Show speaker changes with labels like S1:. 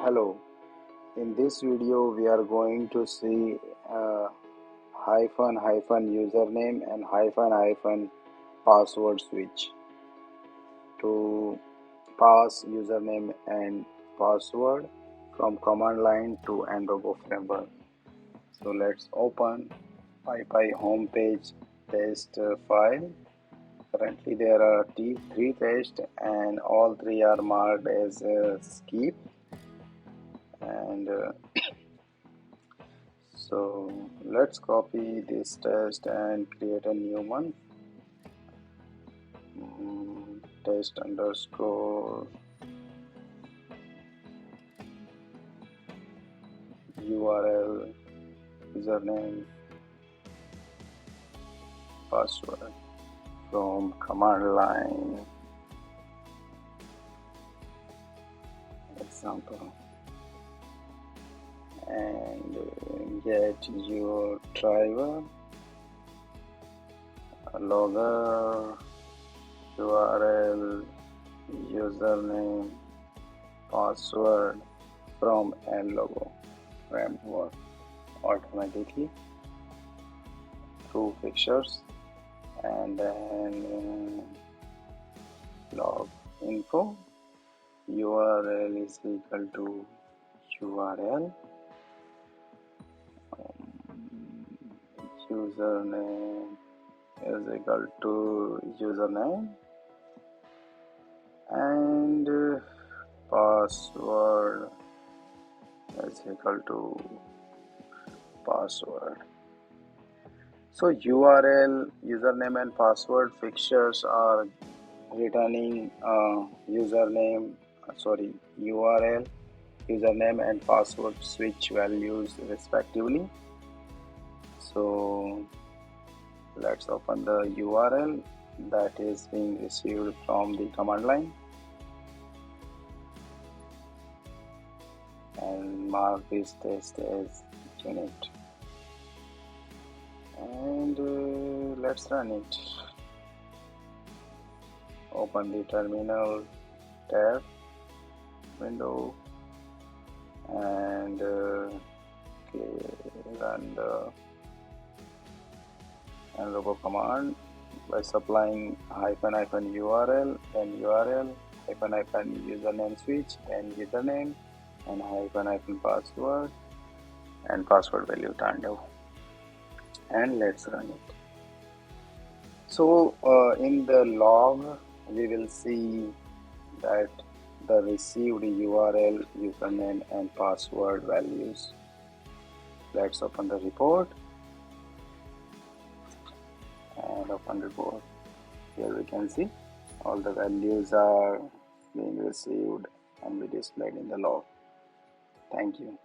S1: Hello, in this video we are going to see username and password switch. To pass username and password from command line to nRoBo framework. So let's open PyPy homepage test file. Currently there are three tests and all three are marked as skip, and so let's copy this test and create a new one. Test underscore URL username password from command line example, and get your driver logger URL username password from nRoBo framework automatically through fixtures, and then log info URL is equal to URL, username is equal to username, and password is equal to password. So URL, username and password fixtures are returning URL, username and password switch values respectively. So let's open the URL that is being received from the command line and mark this test as unit, and let's run it. Open the terminal tab window and run the nRoBo command by supplying --URL, then URL, username switch, then username, and password, and password value turned out, and let's run it. So in the log we will see that the received URL, username and password values. Let's open the report and open report. Here we can see all the values are being received and be displayed in the log. Thank you.